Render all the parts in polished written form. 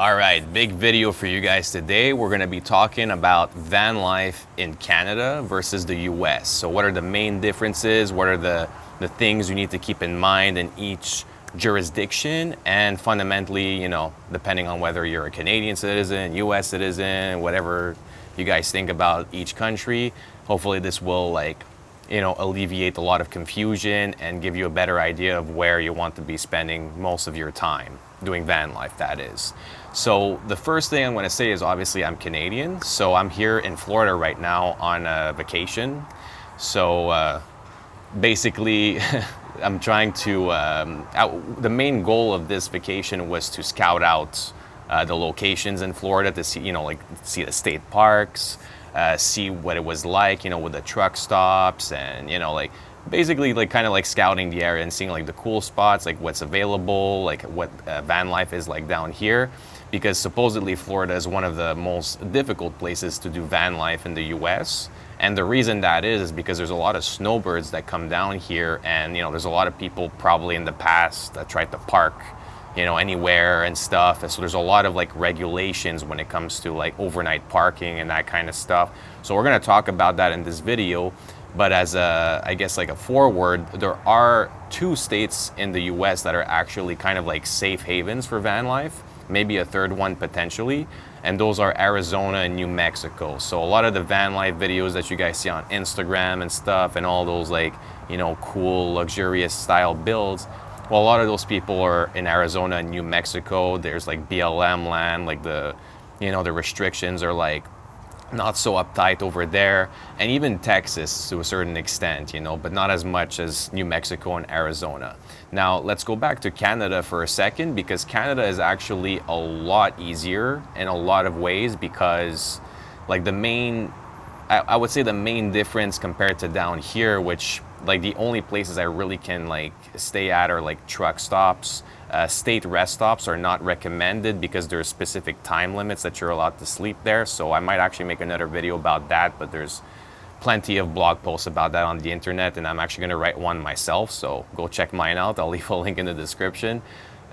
All right, big video for you guys today. We're gonna be talking about van life in Canada versus the US. So what are the main differences? What are the things you need to keep in mind in each jurisdiction? And fundamentally, depending on whether you're a Canadian citizen, US citizen, whatever you guys think about each country, hopefully this will alleviate a lot of confusion and give you a better idea of where you want to be spending most of your time doing van life, that is. So the first thing I'm going to say is obviously I'm Canadian, so I'm here in Florida right now on a vacation. So basically I'm trying to the main goal of this vacation was to scout out the locations in Florida to see, see the state parks, see what it was like, with the truck stops, and basically kind of scouting the area and seeing the cool spots, what's available, what van life is like down here, because supposedly Florida is one of the most difficult places to do van life in the US. And the reason that is because there's a lot of snowbirds that come down here, and there's a lot of people probably in the past that tried to park anywhere and stuff. And so there's a lot of regulations when it comes to overnight parking and that kind of stuff. So we're going to talk about that in this video. But as I guess a forward, there are 2 states in the US that are actually kind of safe havens for van life, maybe a third one potentially, and those are Arizona and New Mexico. So a lot of the van life videos that you guys see on Instagram and stuff, and all those cool luxurious style builds, well, a lot of those people are in Arizona and New Mexico. There's BLM land, the restrictions are not so uptight over there, and even Texas to a certain extent, but not as much as New Mexico and Arizona. Now, let's go back to Canada for a second, because Canada is actually a lot easier in a lot of ways, because I would say the main difference compared to down here, which the only places I really can stay at are truck stops. State rest stops are not recommended because there's specific time limits that you're allowed to sleep there. So I might actually make another video about that, but there's plenty of blog posts about that on the internet, and I'm actually going to write one myself. So go check mine out. I'll leave a link in the description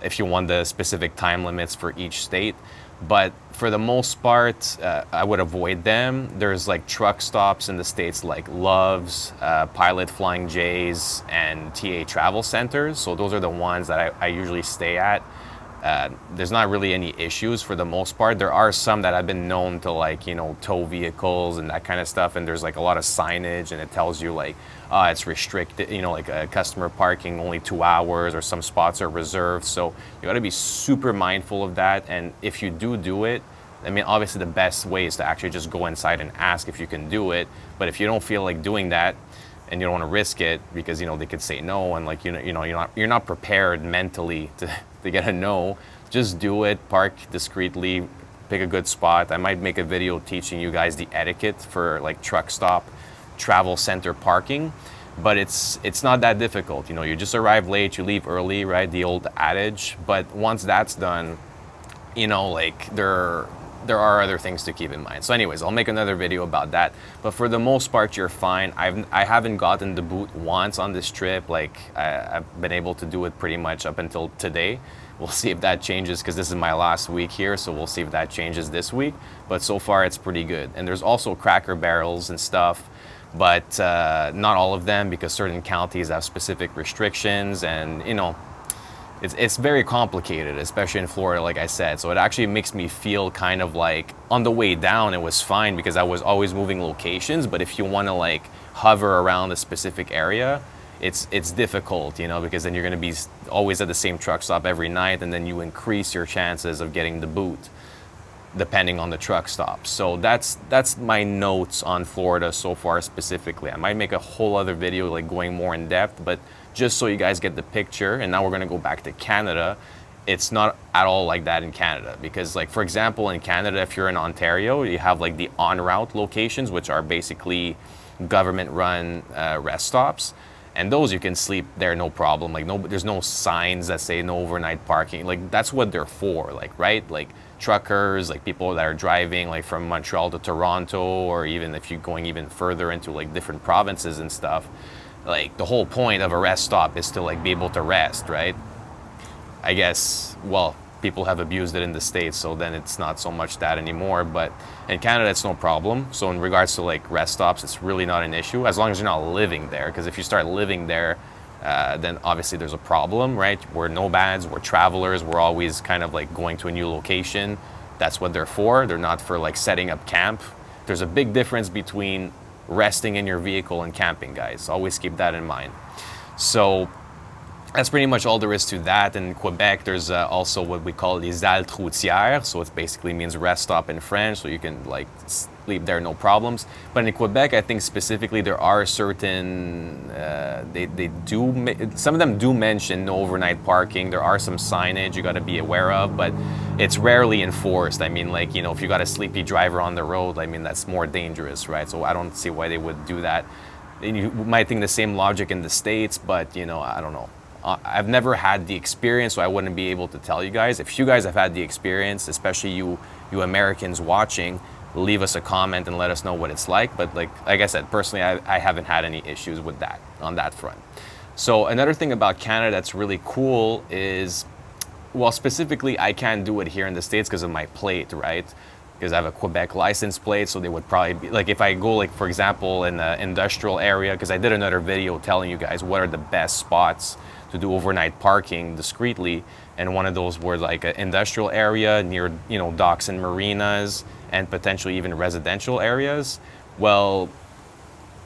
if you want the specific time limits for each state. But for the most part, I would avoid them. There's truck stops in the states like Love's, Pilot Flying J's, and TA Travel Centers. So those are the ones that I usually stay at. There's not really any issues for the most part. There are some that have been known to tow vehicles and that kind of stuff, and there's a lot of signage, and it tells you it's restricted, customer parking only 2 hours, or some spots are reserved. So you got to be super mindful of that. And if you do it, I mean, obviously the best way is to actually just go inside and ask if you can do it. But if you don't feel like doing that, and you don't want to risk it because they could say no, and you're not prepared mentally to get a no, just do it. Park discreetly, pick a good spot. I might make a video teaching you guys the etiquette for truck stop, travel center parking, but it's not that difficult. You just arrive late, you leave early, right? The old adage. But once that's done, there are other things to keep in mind. So anyways, I'll make another video about that. But for the most part, you're fine. I haven't gotten the boot once on this trip. I've been able to do it pretty much up until today. We'll see if that changes, because this is my last week here, so we'll see if that changes this week. But so far, it's pretty good. And there's also Cracker Barrels and stuff, but not all of them, because certain counties have specific restrictions, and it's very complicated, especially in Florida, like I said. So it actually makes me feel kind of on the way down, it was fine because I was always moving locations. But if you want to hover around a specific area, it's difficult, because then you're going to be always at the same truck stop every night, and then you increase your chances of getting the boot depending on the truck stop. So that's my notes on Florida so far specifically. I might make a whole other video going more in depth, but just so you guys get the picture. And now we're going to go back to Canada. It's not at all like that in Canada, because for example, in Canada, if you're in Ontario, you have the en route locations, which are basically government run rest stops. And those you can sleep there, no problem. There's no signs that say no overnight parking. That's what they're for, right? Truckers, people that are driving from Montreal to Toronto, or even if you're going even further into different provinces and stuff. The whole point of a rest stop is to be able to rest, right? I guess, well, people have abused it in the States, so then it's not so much that anymore. But in Canada, it's no problem. So in regards to like rest stops, it's really not an issue as long as you're not living there. Because if you start living there, then obviously there's a problem, right? We're nomads, we're travelers, we're always kind of like going to a new location. That's what they're for. They're not for like setting up camp. There's a big difference between resting in your vehicle and camping, guys. Always keep that in mind. So that's pretty much all there is to that. In Quebec, there's also what we call les haltes routières. So it basically means rest stop in French. So you can like sleep there, no problems. But in Quebec, I think specifically there are certain, some of them do mention no overnight parking. There are some signage you got to be aware of, but it's rarely enforced. I mean, like, if you got a sleepy driver on the road, I mean, that's more dangerous, right? So I don't see why they would do that. And you might think the same logic in the States, but, I don't know. I've never had the experience, so I wouldn't be able to tell you guys. If you guys have had the experience, especially you Americans watching, leave us a comment and let us know what it's like. But like I said, personally, I haven't had any issues with that on that front. So another thing about Canada that's really cool is, well, specifically, I can't do it here in the States because of my plate, right? Because I have a Quebec license plate, so they would probably be, like if I go, like, for example, in the industrial area, because I did another video telling you guys what are the best spots to do overnight parking discreetly, and one of those were like an industrial area near, docks and marinas, and potentially even residential areas. Well,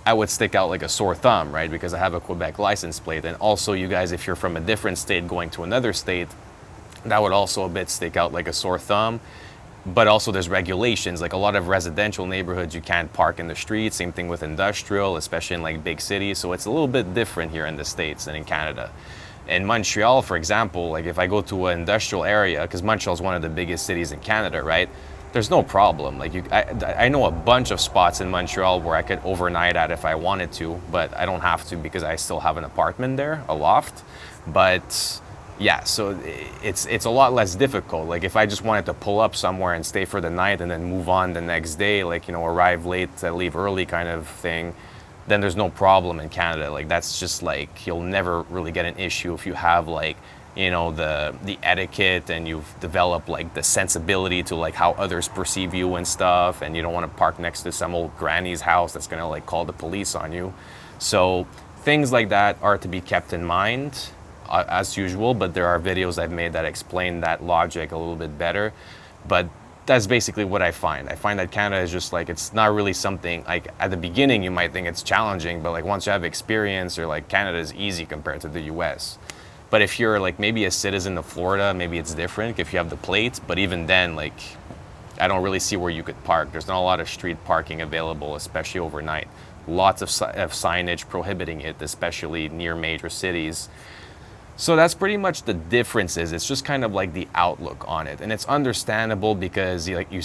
I would stick out like a sore thumb, right? Because I have a Quebec license plate. And also, you guys, if you're from a different state going to another state, that would also a bit stick out like a sore thumb. But also there's regulations, like a lot of residential neighborhoods, you can't park in the street. Same thing with industrial, especially in like big cities. So it's a little bit different here in the States than in Canada. In Montreal, for example, like if I go to an industrial area, because Montreal is one of the biggest cities in Canada, right? There's no problem. Like I know a bunch of spots in Montreal where I could overnight at if I wanted to, but I don't have to because I still have an apartment there, a loft. But yeah, so it's a lot less difficult. Like if I just wanted to pull up somewhere and stay for the night and then move on the next day, like, arrive late, leave early kind of thing, then there's no problem in Canada. Like that's just like, you'll never really get an issue if you have like, the etiquette and you've developed like the sensibility to like how others perceive you and stuff, and you don't want to park next to some old granny's house that's gonna like call the police on you. So things like that are to be kept in mind. As usual, but there are videos I've made that explain that logic a little bit better. But that's basically what I find. I find that Canada is just like, it's not really something, like at the beginning you might think it's challenging, but like once you have experience, or like Canada is easy compared to the US. But if you're like maybe a citizen of Florida, maybe it's different if you have the plate, but even then, like, I don't really see where you could park. There's not a lot of street parking available, especially overnight. Lots of signage prohibiting it, especially near major cities. So that's pretty much the differences. It's just kind of like the outlook on it. And it's understandable because like we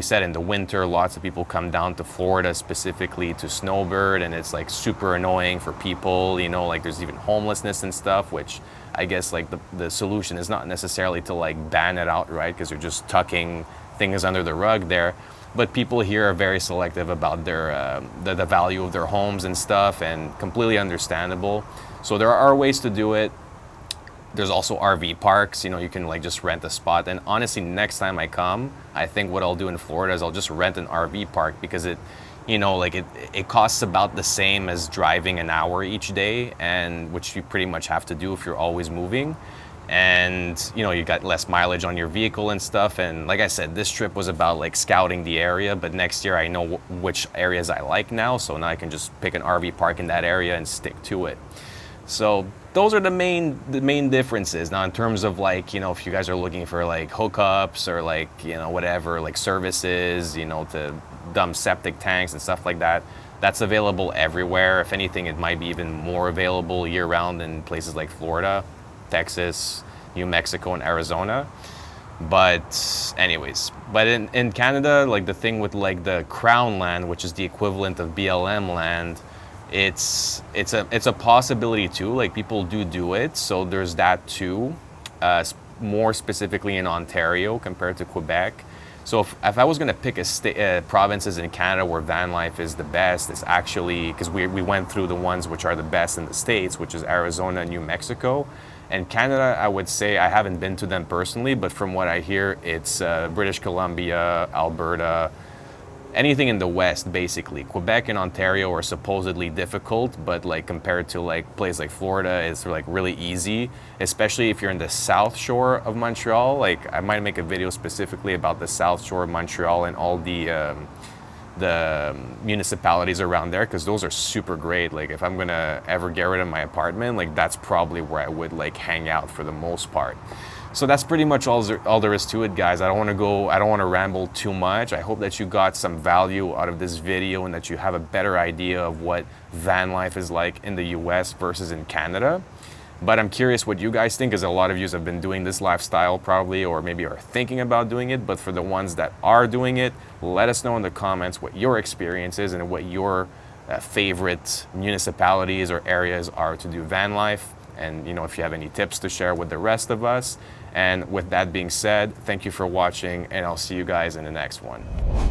said, in the winter, lots of people come down to Florida specifically to snowbird, and it's like super annoying for people, like there's even homelessness and stuff, which I guess like the solution is not necessarily to like ban it outright, because you're just tucking things under the rug there. But people here are very selective about their the value of their homes and stuff, and completely understandable. So there are ways to do it. There's also RV parks, you can like just rent a spot. And honestly, next time I come, I think what I'll do in Florida is I'll just rent an RV park, because it costs about the same as driving an hour each day, and which you pretty much have to do if you're always moving. And you got less mileage on your vehicle and stuff. And like I said, this trip was about like scouting the area, but next year I know which areas I like now, so now I can just pick an RV park in that area and stick to it. So those are the main differences. Now in terms of like, if you guys are looking for like hookups or like, whatever, like services, to dump septic tanks and stuff like that, that's available everywhere. If anything, it might be even more available year round in places like Florida, Texas, New Mexico, and Arizona. But anyways, in Canada, like the thing with like the Crown land, which is the equivalent of BLM land, it's a possibility too. Like people do it, so there's that too. More specifically in Ontario compared to Quebec. So if I was going to pick provinces in Canada where van life is the best, it's actually, because we went through the ones which are the best in the States, which is Arizona and New Mexico. And Canada, I would say I haven't been to them personally, but from what I hear, it's British Columbia, Alberta, anything in the West, basically. Quebec and Ontario are supposedly difficult, but like compared to like place like Florida, it's like really easy, especially if you're in the South Shore of Montreal. Like I might make a video specifically about the South Shore of Montreal and all the municipalities around there, because those are super great. Like if I'm gonna ever get rid of my apartment, like that's probably where I would like hang out for the most part. So that's pretty much all there is to it, guys. I don't want to ramble too much. I hope that you got some value out of this video and that you have a better idea of what van life is like in the US versus in Canada. But I'm curious what you guys think, because a lot of you have been doing this lifestyle probably, or maybe are thinking about doing it. But for the ones that are doing it, let us know in the comments what your experience is and what your favorite municipalities or areas are to do van life. And you know, if you have any tips to share with the rest of us. And with that being said, thank you for watching, and I'll see you guys in the next one.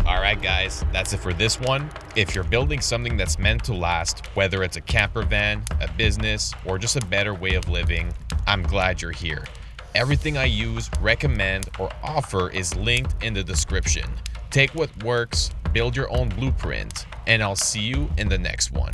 All right, guys, that's it for this one. If you're building something that's meant to last, whether it's a camper van, a business, or just a better way of living, I'm glad you're here. Everything I use, recommend, or offer is linked in the description. Take what works, build your own blueprint, and I'll see you in the next one.